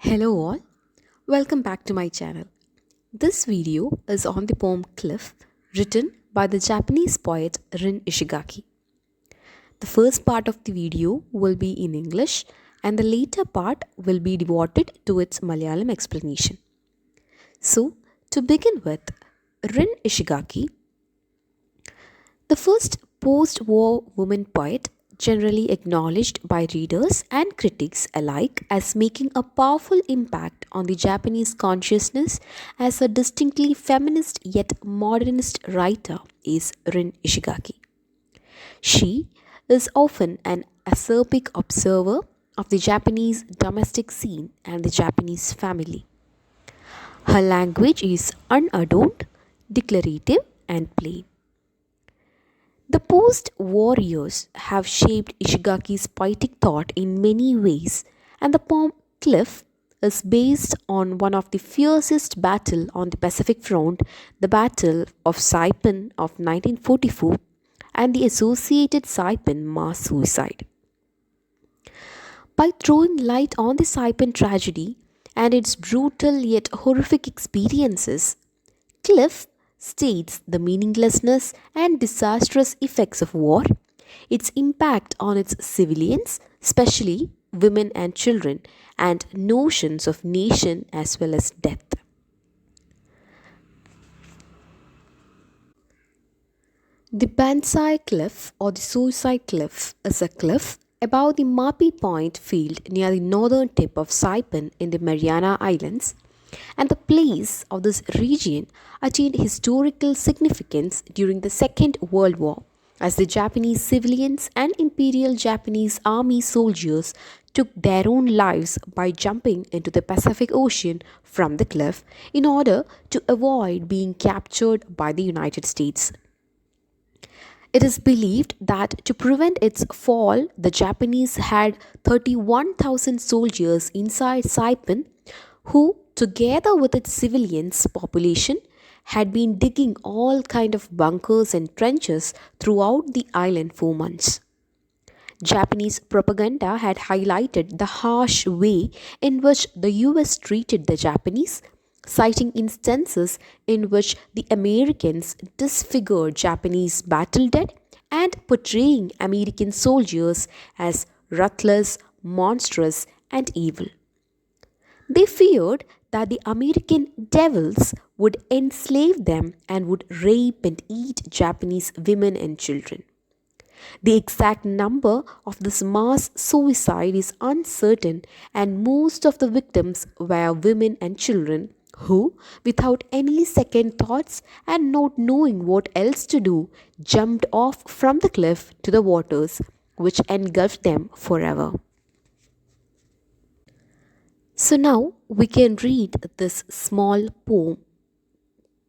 Hello all, welcome back to my channel. This video is on the poem Cliff written by the Japanese poet Rin Ishigaki. The first part of the video will be in English and the later part will be devoted to its Malayalam explanation. So, to begin with, Rin Ishigaki, the first post war woman poet, generally acknowledged by readers and critics alike as making a powerful impact on the Japanese consciousness as a distinctly feminist yet modernist writer, is Rin Ishigaki. She is often an acerbic observer of the Japanese domestic scene and the Japanese family. Her language is unadorned, declarative, and plain. The post war years have shaped Ishigaki's poetic thought in many ways, and the poem Cliff is based on one of the fiercest battles on the Pacific Front, the Battle of Saipan of 1944, and the associated Saipan mass suicide. By throwing light on the Saipan tragedy and its brutal yet horrific experiences, Cliff states the meaninglessness and disastrous effects of war, its impact on its civilians, especially women and children, and notions of nation as well as death. The Banzai Cliff or the Suicide Cliff is a cliff above the Mapi Point field near the northern tip of Saipan in the Mariana Islands, and the place of this region attained historical significance during the Second World War as the Japanese civilians and Imperial Japanese Army soldiers took their own lives by jumping into the Pacific Ocean from the cliff in order to avoid being captured by the United States. It is believed that to prevent its fall, the Japanese had 31,000 soldiers inside Saipan who, together with its civilians population, had been digging all kind of bunkers and trenches throughout the island for months. Japanese propaganda had highlighted the harsh way in which the US treated the Japanese, citing instances in which the Americans disfigured Japanese battle dead and portraying American soldiers as ruthless, monstrous, and evil. They feared that the American devils would enslave them and would rape and eat Japanese women and children. The exact number of this mass suicide is uncertain, and most of the victims were women and children who, without any second thoughts and not knowing what else to do, jumped off from the cliff to the waters, which engulfed them forever. So now we can read this small poem,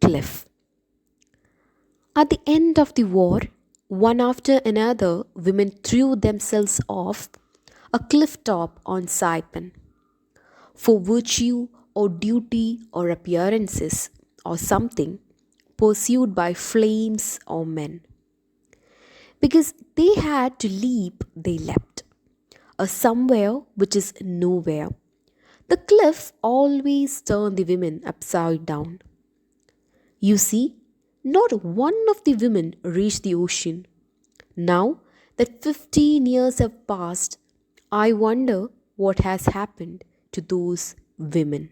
Cliff. At the end of the war, one after another, women threw themselves off a cliff top on Saipan for virtue or duty or appearances or something pursued by flames or men. Because they had to leap, they leapt. A somewhere which is nowhere. The cliff always turned the women upside down. You see, not one of the women reached the ocean. Now that 15 years have passed, I wonder what has happened to those women.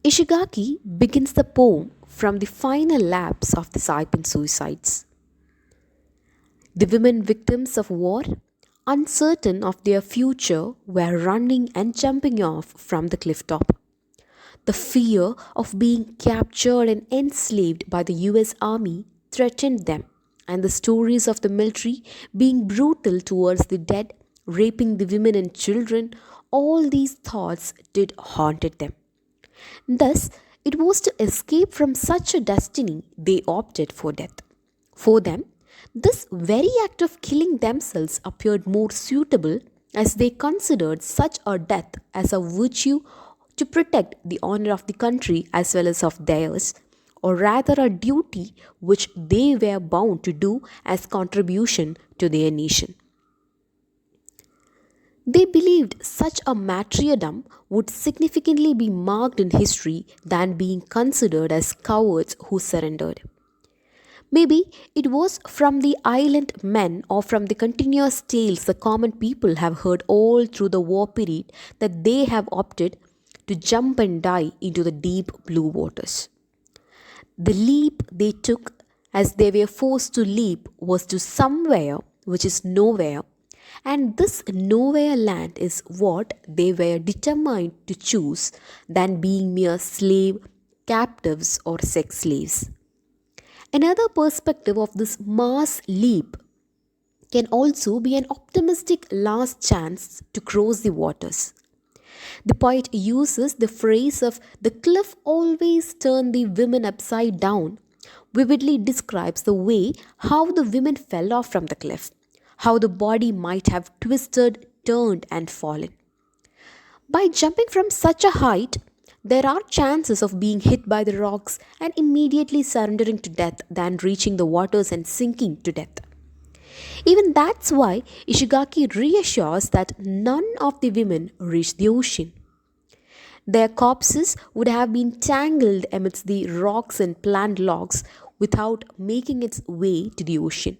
Ishigaki begins the poem from the final lapse of the Saipan suicides. The women victims of war, uncertain of their future, were running and jumping off from the cliff top. The fear of being captured and enslaved by the US Army threatened them, and the stories of the military being brutal towards the dead, raping the women and children, all these thoughts did haunted them. Thus, it was to escape from such a destiny they opted for death. For them, this very act of killing themselves appeared more suitable as they considered such a death as a virtue to protect the honor of the country as well as of theirs, or rather a duty which they were bound to do as contribution to their nation. They believed such a martyrdom would significantly be marked in history than being considered as cowards who surrendered. Maybe it was from the island men or from the continuous tales the common people have heard all through the war period that they have opted to jump and die into the deep blue waters. The leap they took as they were forced to leap was to somewhere which is nowhere, and this nowhere land is what they were determined to choose than being mere slave captives or sex slaves. Another perspective of this mass leap can also be an optimistic last chance to cross the waters. The poet uses the phrase of the cliff always turned the women upside down, vividly describes the way how the women fell off from the cliff, how the body might have twisted, turned, and fallen. By jumping from such a height, there are chances of being hit by the rocks and immediately surrendering to death than reaching the waters and sinking to death. Even that's why Ishigaki reassures that none of the women reached the ocean. Their corpses would have been tangled amidst the rocks and plant logs without making its way to the ocean.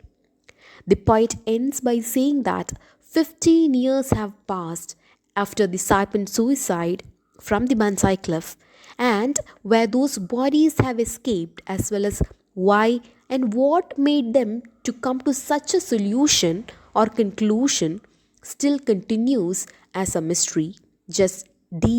The poet ends by saying that 15 years have passed after the Saipan suicide from the Bansai cliff, and where those bodies have escaped, as well as why and what made them to come to such a solution or conclusion, still continues as a mystery, just deep